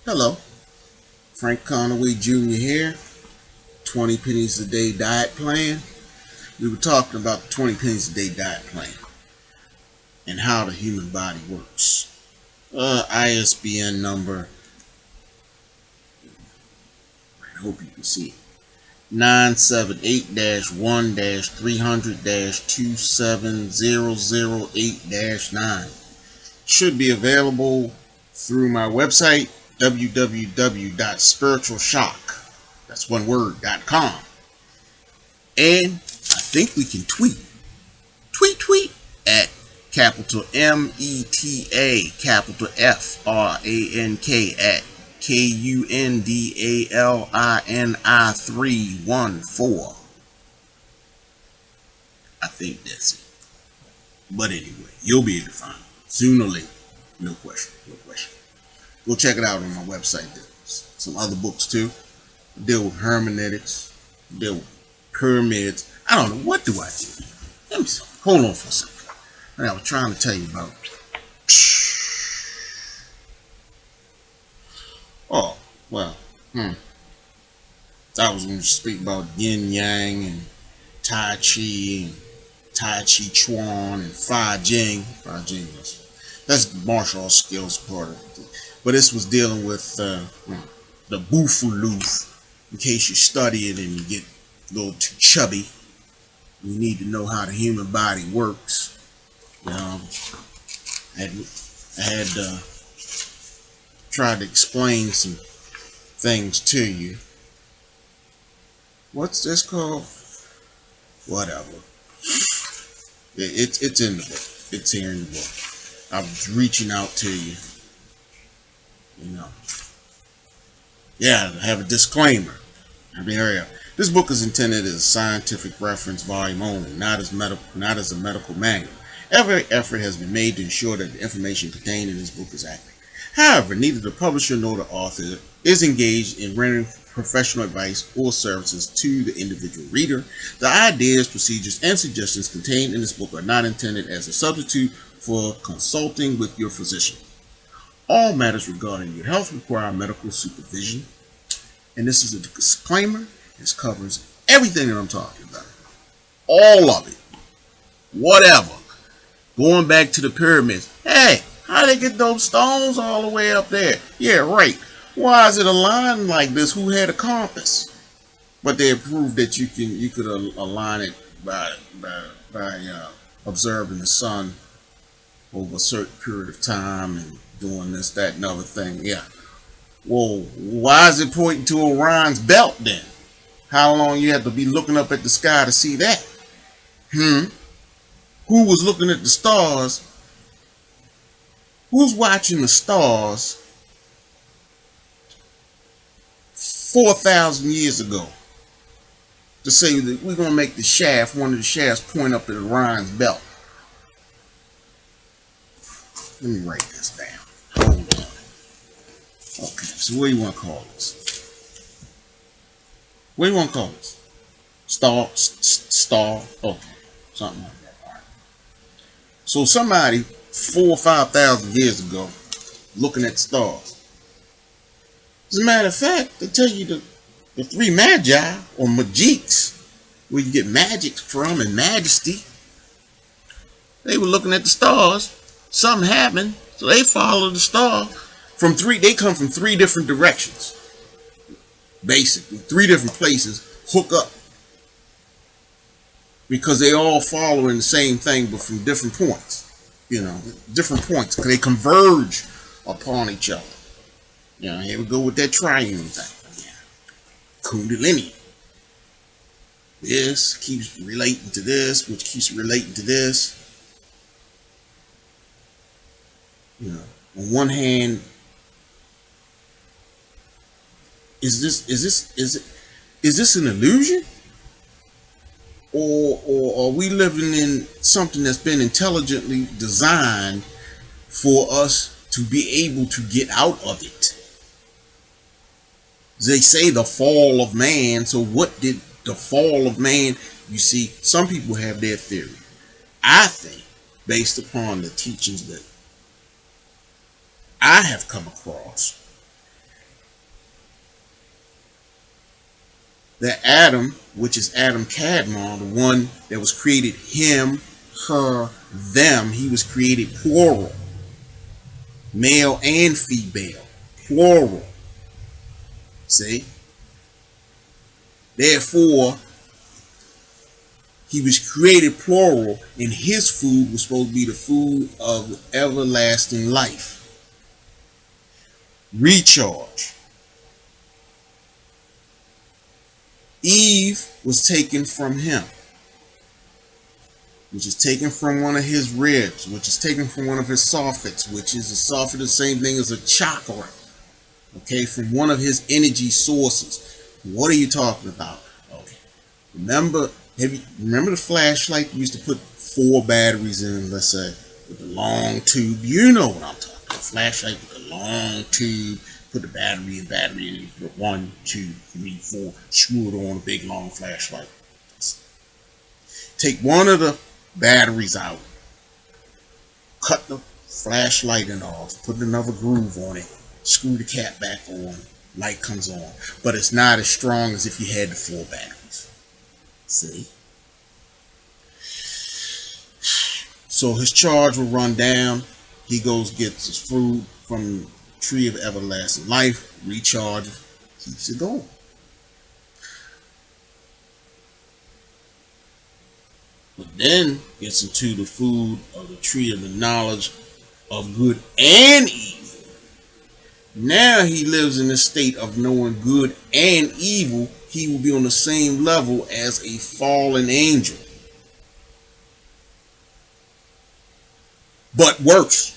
Hello, Frank Conaway Jr. here. 20 pennies a day diet plan. We were talking about the 20 pennies a day diet plan and how the human body works. ISBN number, I hope you can see it, 978-1-300-27008-9. Should be available through my website, www.spiritualshock, that's one word.com. And I think we can tweet at capital META, capital FRANK at KUNDALINI314. I think that's it. But anyway, you'll be able to find it sooner or later. No question. Go check it out on my website. There's some other books too. I deal with hermeneutics, deal with pyramids. I don't know, what do I do? Let me hold on for a second. I was trying to tell you about. Oh, well, I was going to speak about yin yang and tai chi and tai chi chuan and fa jing. That's martial arts skills part of it. But this was dealing with the boofaloof. In case you study it and you get a little too chubby, you need to know how the human body works. I had tried to explain some things to you. What's this called? Whatever. It's in the book. It's here in the book. I was reaching out to you. Yeah, I have a disclaimer. This book is intended as a scientific reference volume only, not as a medical manual. Every effort has been made to ensure that the information contained in this book is accurate. However, neither the publisher nor the author is engaged in rendering professional advice or services to the individual reader. The ideas, procedures, and suggestions contained in this book are not intended as a substitute for consulting with your physician. All matters regarding your health require medical supervision. And this is a disclaimer. This covers everything that I'm talking about. All of it. Whatever. Going back to the pyramids. Hey, how they get those stones all the way up there? Yeah, right. Why is it aligned like this? Who had a compass? But they proved that you could align it by observing the sun over a certain period of time and doing this, that, and other thing. Yeah. Well, why is it pointing to Orion's belt then? How long you have to be looking up at the sky to see that? Who was looking at the stars? Who's watching the stars 4,000 years ago to say that we're going to make one of the shafts point up at Orion's belt? Let me write this down. Hold on. Okay, so what do you want to call this? What do you want to call this? Star? Okay, something like that. All right. So somebody 4,000 or 5,000 years ago looking at the stars. As a matter of fact, they tell you the three magi or magics, where you get magic from and majesty, they were looking at the stars. Something happened, so they followed the star. They come from three different directions. Basically, three different places hook up. Because they all following the same thing, but from different points. Different points. Because they converge upon each other. Here we go with that triune thing. Kundalini. This keeps relating to this, which keeps relating to this. On one hand, is this an illusion? Or are we living in something that's been intelligently designed for us to be able to get out of it? They say the fall of man. So what did the fall of man? You see, some people have their theory. I think, based upon the teachings that I have come across, that Adam, which is Adam Kadmon, the one that was created him, her, them, he was created plural, male and female, plural. See? Therefore, he was created plural, and his food was supposed to be the food of everlasting life. Recharge. Eve was taken from him, which is taken from one of his ribs, which is taken from one of his soffits, which is a soffit, the same thing as a chakra. Okay, from one of his energy sources. What are you talking about? Okay, remember the flashlight you used to put 4 batteries in, let's say, with the long tube? You know what I'm talking about. Flashlight with the long tube, put the battery in, you put 1, 2, 3, 4, screw it on a big long flashlight. Take one of the batteries out, cut the flashlight off, put another groove on it, screw the cap back on, light comes on. But it's not as strong as if you had the 4 batteries. See? So his charge will run down. He goes, gets his food from the tree of everlasting life, recharges, keeps it going. But then gets into the food of the tree of the knowledge of good and evil. Now he lives in a state of knowing good and evil. He will be on the same level as a fallen angel, but worse.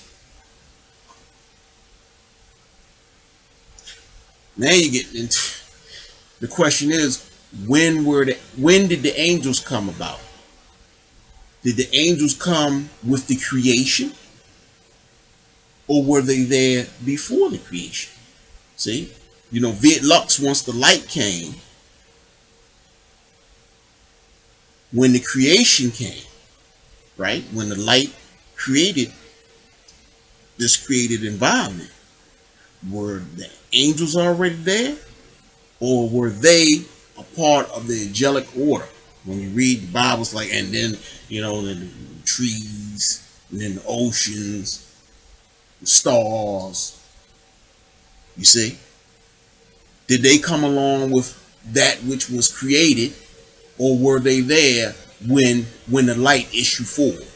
Now you get into the question is, when did the angels come about? Did the angels come with the creation, or were they there before the creation? See, Vid Lux, once the light came, when the creation came, right? When the light created this created environment, were the angels already there, or were they a part of the angelic order? When you read the Bibles, like, and then the trees, and then the oceans, the stars. You see, did they come along with that which was created, or were they there when the light issued forward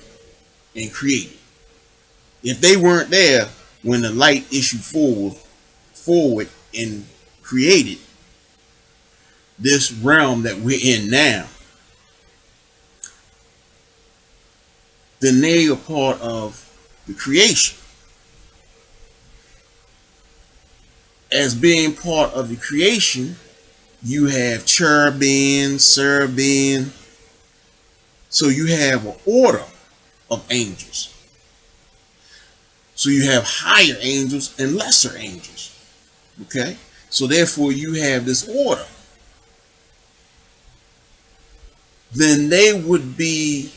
and created? If they weren't there when the light issued forward and created this realm that we're in now, then they are part of the creation. As being part of the creation, you have cherubim, seraphim. So you have an order of angels. So you have higher angels and lesser angels. Okay? So therefore you have this order. Then they would be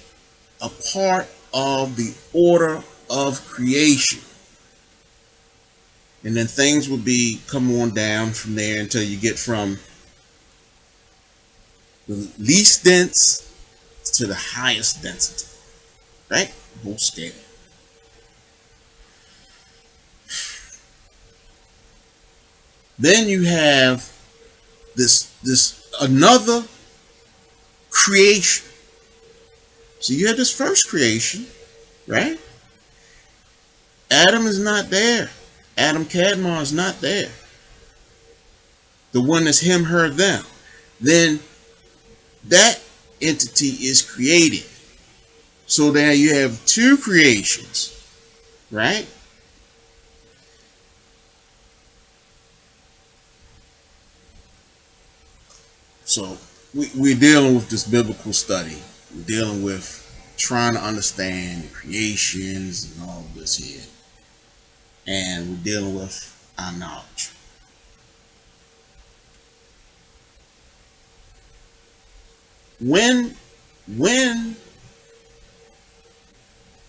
a part of the order of creation. And then things would come on down from there until you get from the least dense to the highest density. Right? Whole scale. Then you have this another creation. So you have this first creation, right? Adam is not there. Adam Kadmon is not there. The one that's him, her, them. Then that entity is created. So now you have 2 creations, right? So we're dealing with this biblical study. We're dealing with trying to understand the creations and all of this here. And we're dealing with our knowledge. When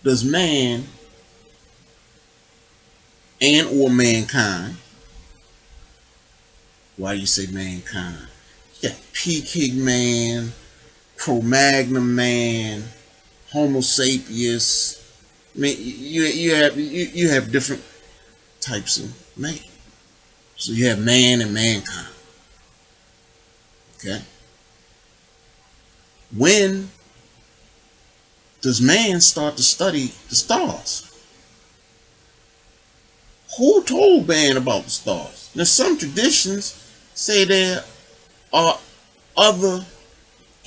does man and or mankind, why do you say mankind? Yeah, Peking man, Cro-Magnon man, Homo sapiens. I mean, you have different types of man. So you have man and mankind. Okay. When does man start to study the stars? Who told man about the stars? Now, some traditions say there are other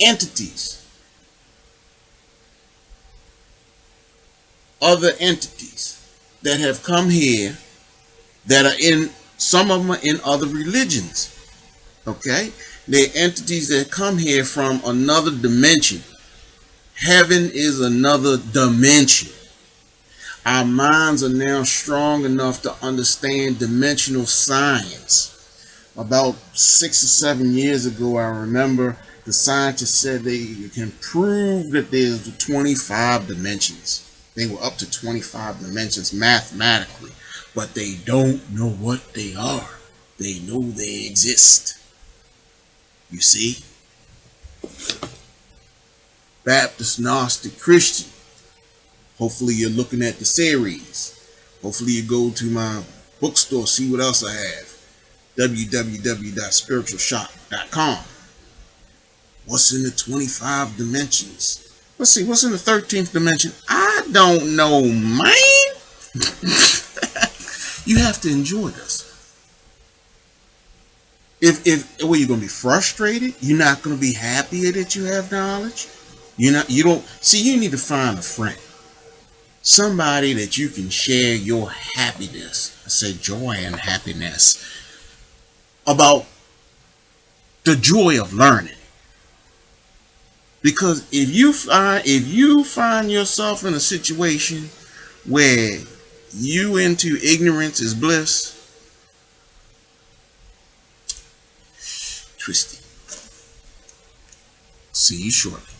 entities, that have come here that are in, some of them are in other religions. Okay? They're entities that come here from another dimension. Heaven is another dimension. Our minds are now strong enough to understand dimensional science. About 6 or 7 years ago, I remember the scientists said they can prove that there's 25 dimensions. They were up to 25 dimensions mathematically, but they don't know what they are. They know they exist. You see? Baptist, Gnostic, Christian. Hopefully you're looking at the series. Hopefully you go to my bookstore, see what else I have. www.spiritualshock.com. What's in the 25 dimensions? Let's see, what's in the 13th dimension? I don't know, man. You have to enjoy this. If well, you're gonna be frustrated, you're not gonna be happier that you have knowledge. You don't see, you need to find a friend. Somebody that you can share your happiness, I say joy and happiness, about the joy of learning. Because if you find yourself in a situation where you into ignorance is bliss, twisty. See you shortly.